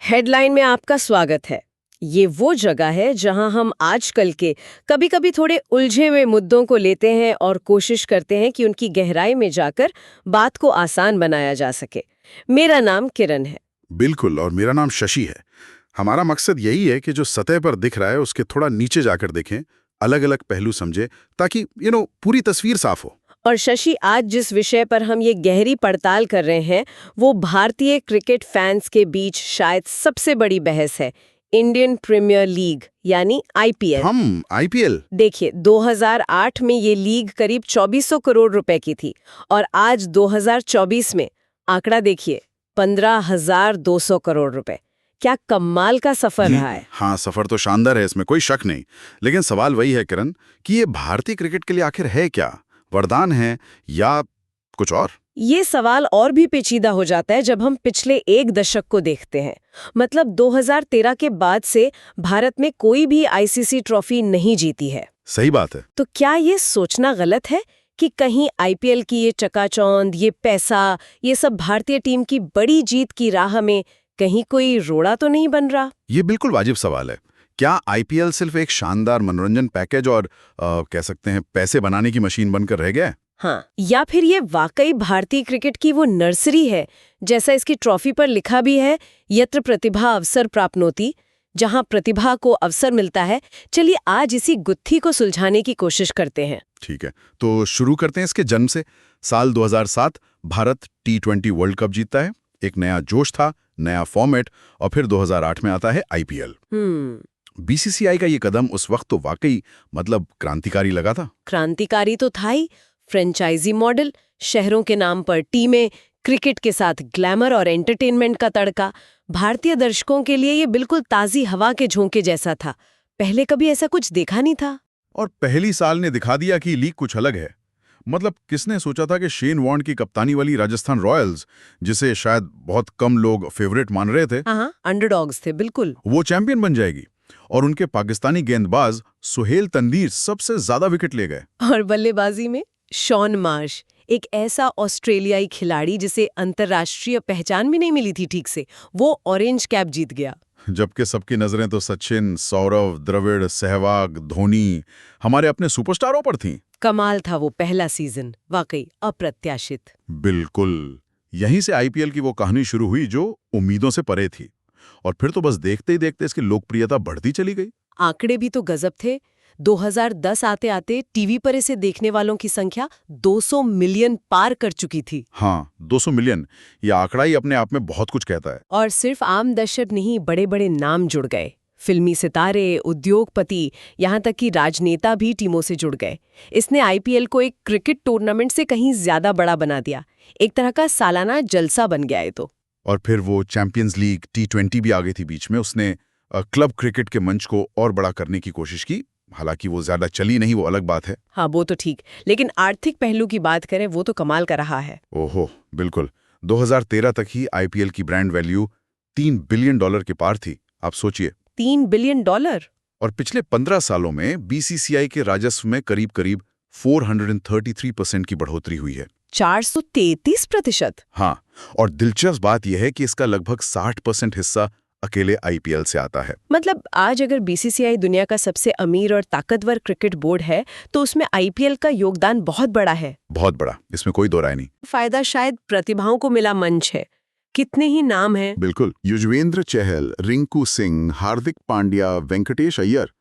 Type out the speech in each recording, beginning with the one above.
Headline में आपका स्वागत है। ये वो जगह है जहां हम आजकल के कभी-कभी थोड़े उलझे हुए मुद्दों को लेते हैं और कोशिश करते हैं कि उनकी गहराई में जाकर बात को आसान बनाया जा सके। मेरा नाम किरण है। बिल्कुल, और मेरा नाम शशि है। हमारा मकसद यही है कि जो सतह पर दिख रहा है उसके थोड़ा नीचे जाकर देखें, अलग-अलग पहलू समझे, ताकि पूरी तस्वीर साफ हो। और शशि, आज जिस विषय पर हम ये गहरी पड़ताल कर रहे हैं वो भारतीय क्रिकेट फैंस के बीच शायद सबसे बड़ी बहस है, इंडियन प्रीमियर लीग यानी आईपीएल। हम आईपीएल। देखिए, 2008 में ये लीग करीब 2400 करोड़ रुपए की थी और आज 2024 में आंकड़ा देखिए, 15,200 करोड़ रुपए। क्या कमाल का सफर रहा है। हाँ, सफर तो शानदार है, इसमें कोई शक नहीं। लेकिन सवाल वही है किरण कि ये भारतीय क्रिकेट के लिए आखिर है क्या? वरदान है या कुछ और? ये सवाल और भी पेचीदा हो जाता है जब हम पिछले एक दशक को देखते हैं। मतलब 2013 के बाद से भारत में कोई भी आईसीसी ट्रॉफी नहीं जीती है। सही बात है। तो क्या ये सोचना गलत है कि कहीं आईपीएल की ये चकाचौंध, ये पैसा, ये सब भारतीय टीम की बड़ी जीत की राह में कहीं कोई रोड़ा तो नहीं बन रहा? ये बिल्कुल वाजिब सवाल है। क्या आईपीएल सिर्फ एक शानदार मनोरंजन पैकेज और कह सकते हैं पैसे बनाने की मशीन बनकर रह गया है? हाँ, या फिर ये वाकई भारतीय क्रिकेट की वो नर्सरी है, जैसा इसकी ट्रॉफी पर लिखा भी है, यत्र प्रतिभा अवसर प्राप्नोति, जहां प्रतिभा को अवसर मिलता है। चलिए आज इसी गुत्थी को सुलझाने की कोशिश करते हैं। ठीक है, तो शुरू करते हैं इसके जन्म से। साल 2007 भारत टी20 वर्ल्ड कप जीतता है। एक नया जोश था, नया फॉर्मेट, और फिर 2008 में आता है आईपीएल। बीसीसीआई का ये कदम उस वक्त तो वाकई क्रांतिकारी लगा था। क्रांतिकारी तो था ही। फ्रेंचाइजी मॉडल, शहरों के नाम पर टीमें, क्रिकेट के साथ ग्लैमर और एंटरटेनमेंट का तड़का। भारतीय दर्शकों के लिए ये बिल्कुल ताज़ी हवा के झोंके जैसा था। पहले कभी ऐसा कुछ देखा नहीं था। और पहली साल ने दिखा दिया कि लीग कुछ अलग है। किसने सोचा था कि शेन वॉर्न की कप्तानी वाली राजस्थान रॉयल्स, जिसे शायद बहुत कम लोग फेवरेट मान रहे थे, हाँ, अंडरडॉग्स थे बिल्कुल, वो चैंपियन बन जाएगी। और उनके पाकिस्तानी गेंदबाज सुहेल तंदीर सबसे ज्यादा विकेट ले गए। और बल्लेबाजी में शॉन मार्श, एक ऐसा ऑस्ट्रेलियाई खिलाड़ी जिसे अंतर्राष्ट्रीय पहचान भी नहीं मिली थी ठीक से, वो ऑरेंज कैप जीत गया। जबकि सबकी नजरें तो सचिन, सौरव, द्रविड़, सहवाग, धोनी, हमारे अपने सुपरस्टारों पर थीं। कमाल था वो पहला सीजन, वाकई अप्रत्याशित। बिल्कुल, यहीं से आईपीएल की वो कहानी शुरू हुई जो उम्मीदों से परे थी। और फिर तो बस देखते ही देखते इसकी लोकप्रियता बढ़ती चली गई। आंकड़े भी तो गजब थे। 2010 आते आते टीवी पर इसे देखने वालों की संख्या 200 मिलियन पार कर चुकी थी। हाँ, 200 मिलियन, यह आंकड़ा ही अपने आप में बहुत कुछ कहता है। और सिर्फ आम दर्शक नहीं, बड़े बड़े नाम जुड़ गए। फिल्मी सितारे, उद्योगपति, यहाँ तक कि राजनेता भी टीमों से जुड़ गए। इसने आईपीएल को एक क्रिकेट टूर्नामेंट से कहीं ज्यादा बड़ा बना दिया। एक तरह का सालाना जलसा बन गया है तो। और फिर वो चैंपियंस लीग टी20 भी आ गई थी बीच में। उसने क्लब क्रिकेट के मंच को और बड़ा करने की कोशिश की। हालांकि वो ज्यादा चली नहीं, वो अलग बात है। हाँ, वो तो ठीक, लेकिन आर्थिक पहलू की बात करें वो तो कमाल का रहा है। ओहो, बिल्कुल। 2013 तक ही आईपीएल की ब्रांड वैल्यू $3 बिलियन के पार थी। आप सोचिए, $3 बिलियन। और पिछले 15 सालों में बीसीसीआई के राजस्व में करीब करीब 433% की बढ़ोतरी हुई है। 433%। हाँ, और दिलचस्प बात यह है कि इसका लगभग 60% हिस्सा अकेले आईपीएल से आता है। मतलब आज अगर बीसीसीआई दुनिया का सबसे अमीर और ताकतवर क्रिकेट बोर्ड है तो उसमें आईपीएल का योगदान बहुत बड़ा है। बहुत बड़ा, इसमें कोई दो राय नहीं। फायदा शायद प्रतिभाओं को मिला मंच है। कितने ही नाम हैं। बिल्कुल, युजवेंद्र चहल, रिंकू सिंह, हार्दिक पांड्या, वेंकटेश अय्यर,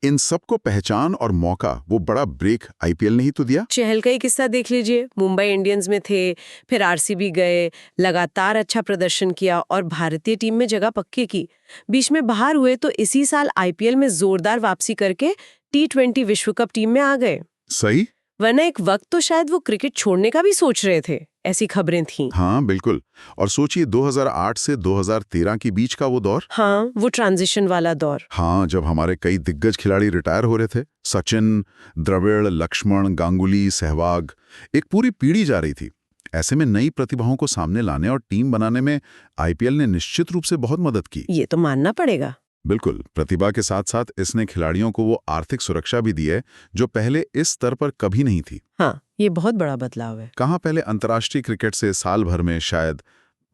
इन सबको पहचान और मौका, वो बड़ा ब्रेक आईपीएल ने ही तो दिया। चहल का ही किस्सा देख लीजिए, मुंबई इंडियंस में थे, फिर आरसीबी गए, लगातार अच्छा प्रदर्शन किया और भारतीय टीम में जगह पक्की की। बीच में बाहर हुए तो इसी साल आईपीएल में जोरदार वापसी करके टी20 विश्व कप टीम में आ गए। सही, वरना एक वक्त तो शायद वो क्रिकेट छोड़ने का भी सोच रहे थे, ऐसी खबरें थीं। हाँ बिल्कुल। और सोचिए 2008 से 2013 के बीच का वो दौर। हाँ, वो ट्रांजिशन वाला दौर। हाँ, जब हमारे कई दिग्गज खिलाड़ी रिटायर हो रहे थे, सचिन, द्रविड़, लक्ष्मण, गांगुली, सहवाग, एक पूरी पीढ़ी जा रही थी। ऐसे में नई प्रतिभाओं को सामने लाने और टीम बनाने में आईपीएल ने निश्चित रूप से बहुत मदद की। ये तो मानना पड़ेगा। बिल्कुल, प्रतिभा के साथ साथ इसने खिलाड़ियों को वो आर्थिक सुरक्षा भी दी है जो पहले इस स्तर पर कभी नहीं थी। हाँ, ये बहुत बड़ा बदलाव है। कहाँ पहले अंतर्राष्ट्रीय क्रिकेट से साल भर में शायद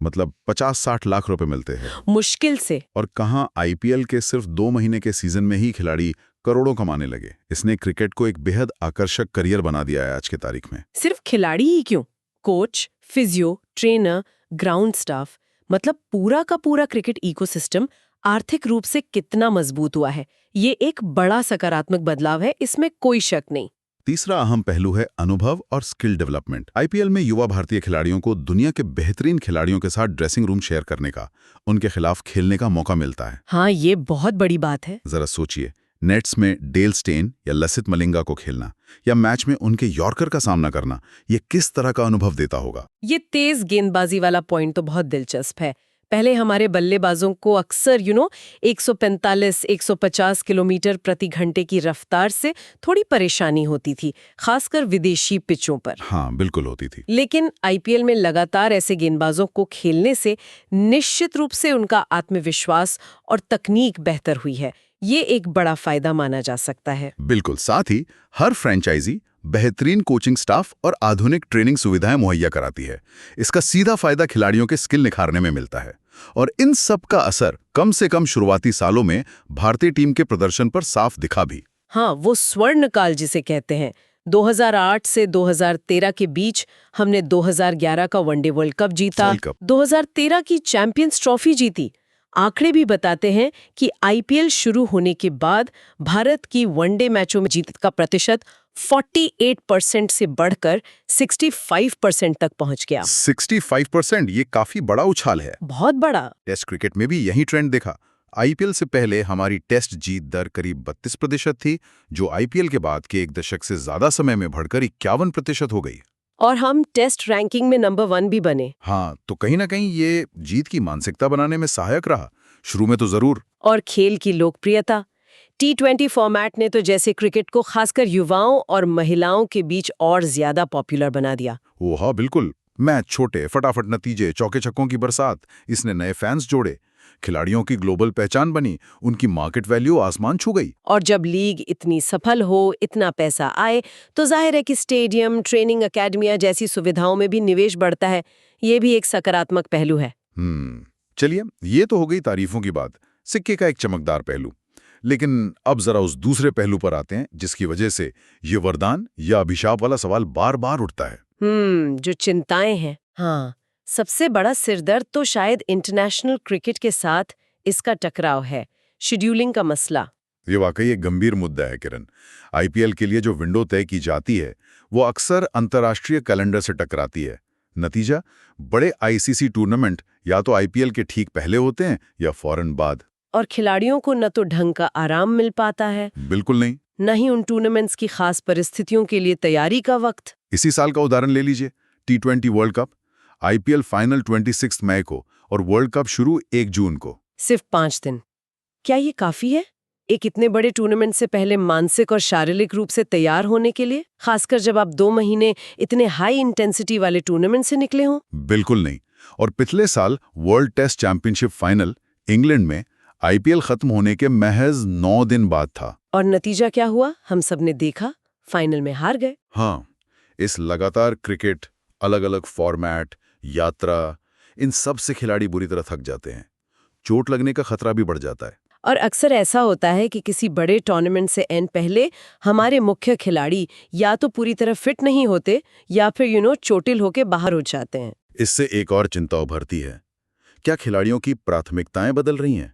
मतलब 50-60 लाख रुपए मिलते हैं। मुश्किल से। और कहाँ आईपीएल के सिर्फ 2 महीने के सीजन में ही खिलाड़ी करोड़ों कमाने लगे। इसने क्रिकेट को एक बेहद आकर्षक करियर बना दिया है आज की तारीख में। सिर्फ खिलाड़ी ही क्यों, coach, physio, trainer, ground staff, मतलब पूरा का पूरा क्रिकेट इकोसिस्टम आर्थिक रूप से कितना मजबूत हुआ है। ये एक बड़ा सकारात्मक बदलाव है, इसमें कोई शक नहीं। तीसरा अहम पहलू है अनुभव और स्किल डेवलपमेंट। आईपीएल में युवा भारतीय खिलाड़ियों को दुनिया के बेहतरीन खिलाड़ियों के साथ ड्रेसिंग रूम शेयर करने का, उनके खिलाफ खेलने का मौका मिलता है। हाँ, ये बहुत बड़ी बात है। जरा सोचिए, नेट्स में डेल स्टेन या लसित मलिंगा को खेलना या मैच में उनके यॉर्कर का सामना करना, ये किस तरह का अनुभव देता होगा। ये तेज गेंदबाजी वाला पॉइंट तो बहुत दिलचस्प है। पहले हमारे बल्लेबाजों को अक्सर 145-150 किलोमीटर प्रति घंटे की रफ्तार से थोड़ी परेशानी होती थी, खासकर विदेशी पिचों पर। हाँ, बिल्कुल होती थी। लेकिन आईपीएल में लगातार ऐसे गेंदबाजों को खेलने से निश्चित रूप से उनका आत्मविश्वास और तकनीक बेहतर हुई है। ये एक बड़ा फायदा माना जा सकता है। बिल्कुल। साथ ही हर फ्रेंचाइजी बेहतरीन कोचिंग स्टाफ और आधुनिक ट्रेनिंग सुविधाएं मुहैया कराती है। इसका सीधा फायदा खिलाड़ियों के स्किल निखारने में मिलता है और इन सब का असर कम से कम शुरुआती सालों में भारतीय टीम के प्रदर्शन पर साफ दिखा भी। हाँ, वो स्वर्ण काल जिसे कहते हैं। 2008 से 2013 के बीच हमने 2011 का वनडे वर्ल्ड कप जीता, 2013 की चैंपियंस ट्रॉफी जीती। आंकड़े भी बताते हैं कि आईपीएल शुरू होने के बाद भारत की वनडे मैचों में जीत का प्रतिशत 48% से बढ़कर 65% तक पहुंच गया। 65%, ये काफी बड़ा उछाल है। बहुत बड़ा। टेस्ट क्रिकेट में भी यही ट्रेंड देखा। आईपीएल से पहले हमारी टेस्ट जीत दर करीब 32% थी, जो आईपीएल के बाद के एक दशक से ज्यादा समय में बढ़कर 51% हो गई। और हम टेस्ट रैंकिंग में नंबर 1 भी बने। हाँ, तो कहीं ना कहीं ये जीत की मानसिकता बनाने में सहायक रहा। शुरू में तो जरूर। और खेल की लोकप्रियता। T20 फॉर्मेट ने तो जैसे क्रिकेट को खासकर युवाओं और महिलाओं के बीच और ज्यादा पॉपुलर बना दिया। वो हाँ, बिल्कुल। मैच छोटे, फटाफट नतीजे, चौके छक्कों की बरसात, इसने नए फैंस जोड़े, खिलाड़ियों की ग्लोबल पहचान बनी, उनकी मार्केट वैल्यू आसमान छू गई। और जब लीग इतनी सफल हो, इतना पैसा आए, तो जाहिर है कि स्टेडियम, ट्रेनिंग अकेडमियां जैसी सुविधाओं में भी निवेश बढ़ता है। ये भी एक सकारात्मक पहलू है। चलिए, ये तो हो गई तारीफों की बात, सिक्के का एक चमकदार पहलू। लेकिन अब जरा उस दूसरे पहलू पर आते हैं जिसकी वजह से ये वरदान या अभिशाप वाला सवाल बार बार उठता है। जो चिंताएं हैं। हाँ, सबसे बड़ा सिरदर्द तो शायद इंटरनेशनल क्रिकेट के साथ इसका टकराव है, शेड्यूलिंग का मसला। ये वाकई एक गंभीर मुद्दा है किरण। आईपीएल के लिए जो विंडो तय की जाती है वो अक्सर अंतर्राष्ट्रीय कैलेंडर से टकराती है। नतीजा, बड़े आईसीसी टूर्नामेंट या तो आईपीएल के ठीक पहले होते हैं या फौरन बाद। और खिलाड़ियों को न तो ढंग का आराम मिल पाता है, बिल्कुल नहीं, न ही उन टूर्नामेंट्स की खास परिस्थितियों के लिए तैयारी का वक्त। इसी साल का उदाहरण ले लीजिए, T20 world cup. IPL final 26 मई को और वर्ल्ड कप शुरू 1 जून को। सिर्फ 5 दिन। क्या ये काफी है एक इतने बड़े टूर्नामेंट से पहले मानसिक और शारीरिक रूप से तैयार होने के लिए, खासकर जब आप 2 महीने इतने हाई इंटेंसिटी वाले टूर्नामेंट से निकले हों? बिल्कुल नहीं। और पिछले साल world test championship final England में आईपीएल खत्म होने के महज 9 दिन बाद था। और नतीजा क्या हुआ? हम सबने देखा, फाइनल में हार गए। हाँ, इस लगातार क्रिकेट, अलग अलग फॉर्मेट, यात्रा, इन सब से खिलाड़ी बुरी तरह थक जाते हैं। चोट लगने का खतरा भी बढ़ जाता है। और अक्सर ऐसा होता है कि किसी बड़े टूर्नामेंट से एंड पहले हमारे मुख्य खिलाड़ी या तो पूरी तरह फिट नहीं होते या फिर चोटिल होके बाहर हो जाते हैं। इससे एक और चिंता उभरती है, क्या खिलाड़ियों की प्राथमिकताएं बदल रही हैं?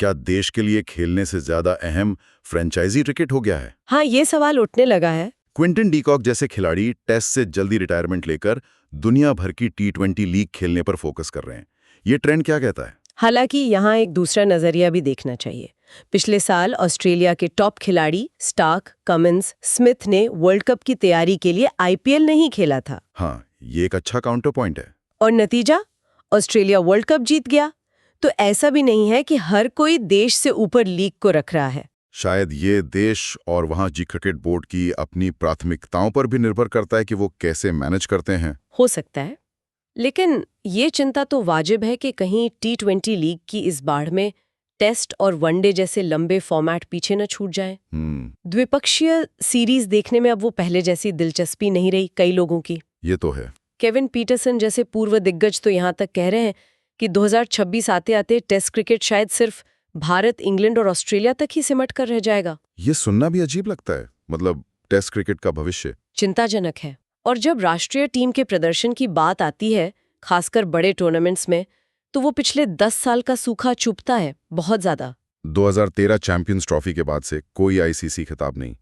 क्या देश के लिए खेलने से ज्यादा अहम फ्रेंचाइजी क्रिकेट हो गया है? हाँ, ये सवाल उठने लगा है। क्विंटन डीकॉक जैसे खिलाड़ी टेस्ट से जल्दी रिटायरमेंट लेकर दुनिया भर की T20 लीग खेलने पर फोकस कर रहे हैं। ये ट्रेंड क्या कहता है? हालांकि यहाँ एक दूसरा नजरिया भी देखना चाहिए। पिछले साल ऑस्ट्रेलिया के टॉप खिलाड़ी स्टार्क, कमिंस, स्मिथ ने वर्ल्ड कप की तैयारी के लिए आईपीएल नहीं खेला था। हाँ, ये एक अच्छा काउंटर पॉइंट है। और नतीजा, ऑस्ट्रेलिया वर्ल्ड कप जीत गया। तो ऐसा भी नहीं है कि हर कोई देश से ऊपर लीग को रख रहा है। शायद ये देश और वहाँ जी क्रिकेट बोर्ड की अपनी प्राथमिकताओं पर भी निर्भर करता है कि वो कैसे मैनेज करते हैं। हो सकता है, लेकिन ये चिंता तो वाजिब है कि कहीं T20 लीग की इस बाढ़ में टेस्ट और वनडे जैसे लंबे फॉर्मेट पीछे न छूट जाएं। द्विपक्षीय सीरीज देखने में अब वो पहले जैसी दिलचस्पी नहीं रही कई लोगों की। ये तो है। केविन पीटरसन जैसे पूर्व दिग्गज तो यहाँ तक कह रहे हैं कि 2026 आते आते टेस्ट क्रिकेट शायद सिर्फ भारत, इंग्लैंड और ऑस्ट्रेलिया तक ही सिमट कर रह जाएगा। ये सुनना भी अजीब लगता है। मतलब टेस्ट क्रिकेट का भविष्य चिंताजनक है। और जब राष्ट्रीय टीम के प्रदर्शन की बात आती है, खासकर बड़े टूर्नामेंट्स में, तो वो पिछले 10 साल का सूखा चुभता है बहुत ज्यादा। 2013 चैंपियंस ट्रॉफी के बाद से कोई आईसीसी खिताब नहीं।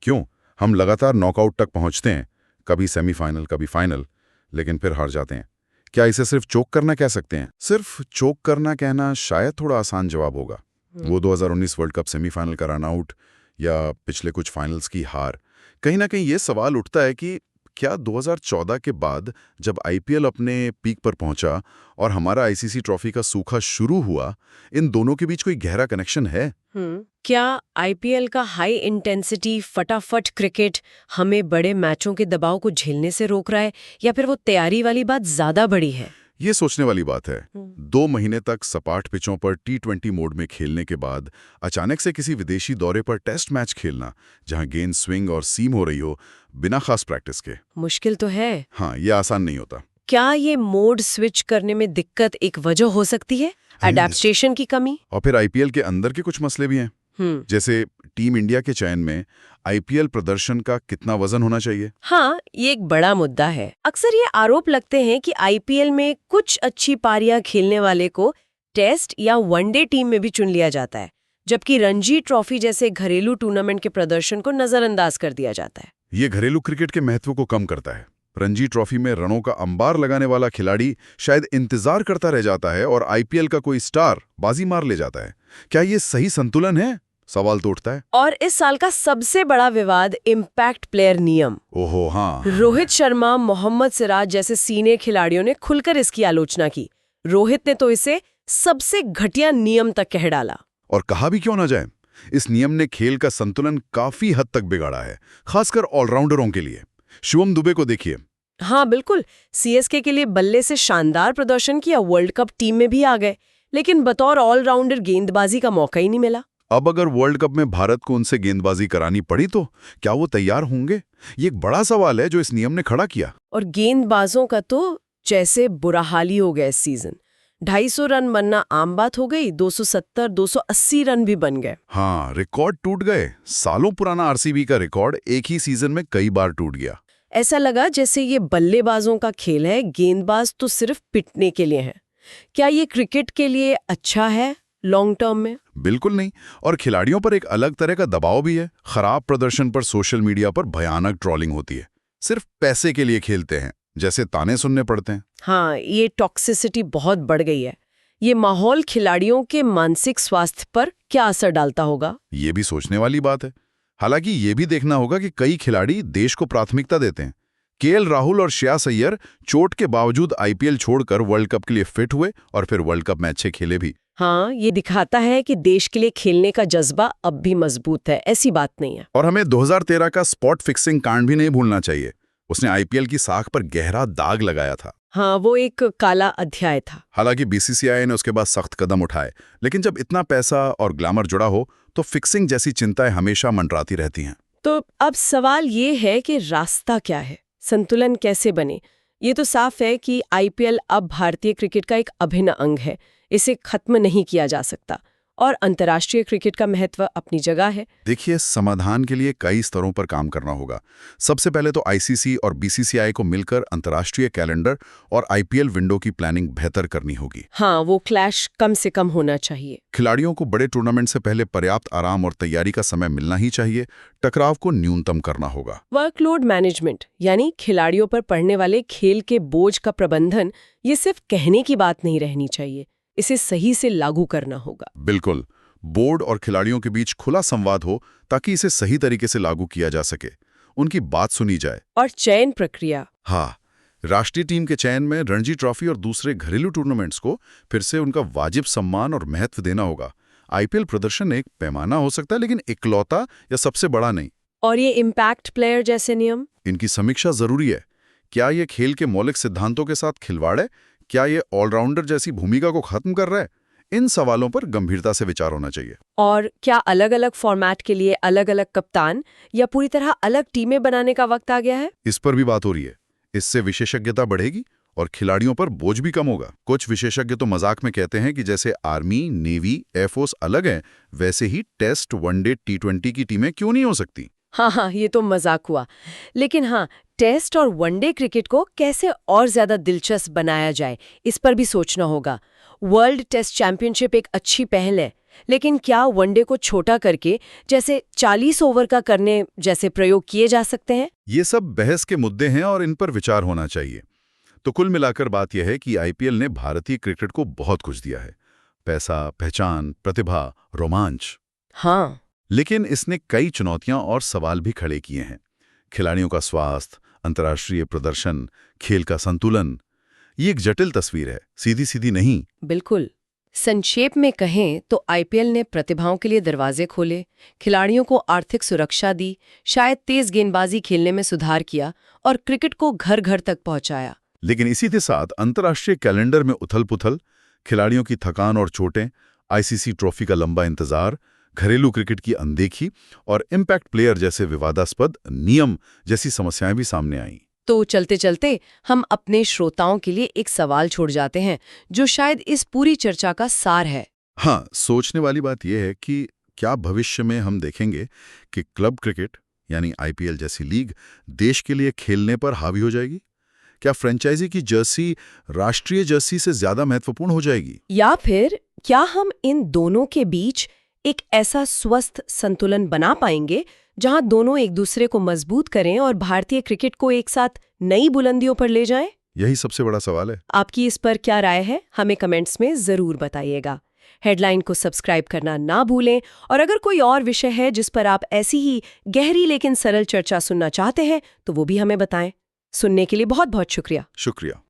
क्यों? हम लगातार नॉकआउट तक पहुंचते हैं, कभी सेमीफाइनल कभी फाइनल, लेकिन फिर हार जाते हैं। क्या इसे सिर्फ चोक करना कह सकते हैं? सिर्फ चोक करना कहना शायद थोड़ा आसान जवाब होगा। वो 2019 वर्ल्ड कप सेमीफाइनल का रन आउट या पिछले कुछ फाइनल्स की हार, कहीं ना कहीं ये सवाल उठता है कि क्या 2014 के बाद जब आईपीएल अपने पीक पर पहुंचा और हमारा आईसीसी ट्रॉफी का सूखा शुरू हुआ, इन दोनों के बीच कोई गहरा कनेक्शन है? क्या आईपीएल का हाई इंटेंसिटी फटाफट क्रिकेट हमें बड़े मैचों के दबाव को झेलने से रोक रहा है, या फिर वो तैयारी वाली बात ज्यादा बड़ी है? ये सोचने वाली बात है। 2 महीने तक सपाट पिचों पर T20 मोड में खेलने के बाद अचानक से किसी विदेशी दौरे पर टेस्ट मैच खेलना, जहां गेंद स्विंग और सीम हो रही हो, बिना खास प्रैक्टिस के, मुश्किल तो है। हाँ, ये आसान नहीं होता। क्या ये मोड स्विच करने में दिक्कत एक वजह हो सकती है? एडेप्टेशन की कमी? और फिर आईपीएल के अंदर के कुछ मसले भी हैं। जैसे टीम इंडिया के चयन में आईपीएल प्रदर्शन का कितना वजन होना चाहिए? हाँ, ये एक बड़ा मुद्दा है। अक्सर ये आरोप लगते हैं कि आईपीएल में कुछ अच्छी पारियां खेलने वाले को टेस्ट या वनडे टीम में भी चुन लिया जाता है, जबकि रणजी ट्रॉफी जैसे घरेलू टूर्नामेंट के प्रदर्शन को नजरअंदाज कर दिया जाता है। ये घरेलू क्रिकेट के महत्व को कम करता है। रणजी ट्रॉफी में रनों का अंबार लगाने वाला खिलाड़ी शायद इंतजार करता रह जाता है और आईपीएल का कोई स्टार बाजी मार ले जाता है। क्या ये सही संतुलन है? सवाल तो उठता है। और इस साल का सबसे बड़ा विवाद इम्पैक्ट प्लेयर नियम। ओहो हाँ। रोहित शर्मा, मोहम्मद सिराज जैसे सीनियर खिलाड़ियों ने खुलकर इसकी आलोचना की। रोहित ने तो इसे सबसे घटिया नियम तक कह डाला। और कहा भी क्यों ना जाए, इस नियम ने खेल का संतुलन काफी हद तक बिगाड़ा है, खासकर ऑलराउंडरों के लिए। शिवम दुबे को देखिए। हाँ बिल्कुल, सीएसके के लिए बल्ले से शानदार प्रदर्शन किया, वर्ल्ड कप टीम में भी आ गए, लेकिन बतौर ऑलराउंडर गेंदबाजी का मौका ही नहीं मिला। अब अगर वर्ल्ड कप में भारत को उनसे गेंदबाजी करानी पड़ी तो क्या वो तैयार होंगे? ये एक बड़ा सवाल है जो इस नियम ने खड़ा किया। और गेंदबाजों का तो जैसे बुरा हाल ही हो गया इस सीजन। 250 रन बनना आम बात हो गई, 270-280 रन भी बन गए। हाँ, रिकॉर्ड टूट गए। सालों पुराना आरसीबी का रिकॉर्ड एक ही सीजन में कई बार टूट गया। ऐसा लगा जैसे ये बल्लेबाजों का खेल है, गेंदबाज तो सिर्फ पिटने के लिए हैं। क्या ये क्रिकेट के लिए अच्छा है लॉन्ग टर्म में? बिल्कुल नहीं। और खिलाड़ियों पर एक अलग तरह का दबाव भी है। खराब प्रदर्शन पर सोशल मीडिया पर भयानक ट्रोलिंग होती है। सिर्फ पैसे के लिए खेलते हैं जैसे ताने सुनने पड़ते हैं। हाँ, ये टॉक्सिसिटी बहुत बढ़ गई है। ये माहौल खिलाड़ियों के मानसिक स्वास्थ्य पर क्या असर डालता होगा? ये भी सोचने वाली बात है। हालांकि ये भी देखना होगा कि कई खिलाड़ी देश को प्राथमिकता देते हैं। केएल राहुल और श्रेयस अय्यर चोट के बावजूद आईपीएल छोड़कर वर्ल्ड कप के लिए फिट हुए और फिर वर्ल्ड कप में अच्छे खेले भी। हाँ, ये दिखाता है कि देश के लिए खेलने का जज्बा अब भी मजबूत है, ऐसी बात नहीं है। और हमें 2013 का स्पॉट फिक्सिंग कांड भी नहीं भूलना चाहिए। उसने आईपीएल की साख पर गहरा दाग लगाया था। हाँ, वो एक काला अध्याय था। हालांकि बीसीसीआई ने उसके बाद सख्त कदम उठाए, लेकिन जब इतना पैसा और ग्लैमर जुड़ा हो तो फिक्सिंग जैसी चिंताएं हमेशा मंडराती रहती हैं। तो अब सवाल ये है कि रास्ता क्या है, संतुलन कैसे बने? ये तो साफ है कि आईपीएल अब भारतीय क्रिकेट का एक अभिन्न अंग है, इसे खत्म नहीं किया जा सकता, और अंतर्राष्ट्रीय क्रिकेट का महत्व अपनी जगह है। देखिए, समाधान के लिए कई स्तरों पर काम करना होगा। सबसे पहले तो आईसीसी और बीसीसीआई को मिलकर अंतर्राष्ट्रीय कैलेंडर और आईपीएल विंडो की प्लानिंग बेहतर करनी होगी। हाँ, वो क्लैश कम से कम होना चाहिए। खिलाड़ियों को बड़े टूर्नामेंट से पहले पर्याप्त आराम और तैयारी का समय मिलना ही चाहिए। टकराव को न्यूनतम करना होगा। वर्कलोड मैनेजमेंट, यानी खिलाड़ियों पर पड़ने वाले खेल के बोझ का प्रबंधन, ये सिर्फ कहने की बात नहीं रहनी चाहिए, इसे सही से लागू करना होगा। बिल्कुल, बोर्ड और खिलाड़ियों के बीच खुला संवाद हो ताकि इसे सही तरीके से लागू किया जा सके, उनकी बात सुनी जाए। और चयन प्रक्रिया, हाँ, राष्ट्रीय टीम के चयन में रणजी ट्रॉफी और दूसरे घरेलू टूर्नामेंट्स को फिर से उनका वाजिब सम्मान और महत्व देना होगा। आईपीएल प्रदर्शन एक पैमाना हो सकता है, लेकिन इकलौता या सबसे बड़ा नहीं। और ये इम्पैक्ट प्लेयर जैसे नियम, इनकी समीक्षा जरूरी है। क्या ये खेल के मौलिक सिद्धांतों के साथ खिलवाड़ है? क्या ये ऑलराउंडर जैसी भूमिका को खत्म कर रहा है? इन सवालों पर गंभीरता से विचार होना चाहिए। और क्या अलग अलग फॉर्मेट के लिए अलग अलग कप्तान या पूरी तरह अलग टीमें बनाने का वक्त आ गया है? इस पर भी बात हो रही है। इससे विशेषज्ञता बढ़ेगी और खिलाड़ियों पर बोझ भी कम होगा। कुछ विशेषज्ञ तो मजाक में कहते हैं कि जैसे आर्मी, नेवी, एयरफोर्स अलग हैं, वैसे ही टेस्ट, वनडे, टी20 की टीमें क्यों नहीं हो सकती। हाँ, ये तो मजाक हुआ। लेकिन हाँ, टेस्ट और वनडे क्रिकेट को कैसे और ज्यादा दिलचस्प बनाया जाए, इस पर भी सोचना होगा। वर्ल्ड टेस्ट चैंपियनशिप एक अच्छी पहल है, लेकिन क्या वनडे को छोटा करके जैसे 40 ओवर का करने जैसे प्रयोग किए जा सकते हैं? ये सब बहस के मुद्दे हैं और इन पर विचार होना चाहिए। तो कुल मिलाकर बात यह है कि आईपीएल ने भारतीय क्रिकेट को बहुत कुछ दिया है। पैसा, पहचान, प्रतिभा, रोमांच। हाँ। लेकिन इसने कई चुनौतियां और सवाल भी खड़े किए हैं। खिलाड़ियों का स्वास्थ्य, अंतर्राष्ट्रीय प्रदर्शन, खेल का संतुलन। ये एक जटिल तस्वीर है, सीधी सीधी नहीं। बिल्कुल। संक्षेप में कहें तो आईपीएल ने प्रतिभाओं के लिए दरवाजे खोले, खिलाड़ियों को आर्थिक सुरक्षा दी, शायद तेज गेंदबाजी खेलने में सुधार किया और क्रिकेट को घर घर तक पहुंचाया। लेकिन इसी के साथ अंतर्राष्ट्रीय कैलेंडर में उथल-पुथल, खिलाड़ियों की थकान और चोटें, आईसीसी ट्रॉफी का लंबा इंतजार, घरेलू क्रिकेट की अनदेखी और इम्पैक्ट प्लेयर जैसे विवादास्पद नियम जैसी समस्याएं भी सामने आईं। तो चलते चलते हम अपने श्रोताओं के लिए एक सवाल छोड़ जाते हैं, जो शायद इस पूरी चर्चा का सार है। हाँ, सोचने वाली बात यह है कि क्या भविष्य में हम देखेंगे कि क्लब क्रिकेट यानी आईपीएल जैसी लीग देश के लिए खेलने पर हावी हो जाएगी? क्या फ्रेंचाइजी की जर्सी राष्ट्रीय जर्सी से ज्यादा महत्वपूर्ण हो जाएगी? या फिर क्या हम इन दोनों के बीच एक ऐसा स्वस्थ संतुलन बना पाएंगे जहां दोनों एक दूसरे को मजबूत करें और भारतीय क्रिकेट को एक साथ नई बुलंदियों पर ले जाएं? यही सबसे बड़ा सवाल है। आपकी इस पर क्या राय है, हमें कमेंट्स में जरूर बताइएगा। हेडलाइन को सब्सक्राइब करना ना भूलें और अगर कोई और विषय है जिस पर आप ऐसी ही गहरी लेकिन सरल चर्चा सुनना चाहते हैं तो वो भी हमें बताएं। सुनने के लिए बहुत बहुत शुक्रिया। शुक्रिया।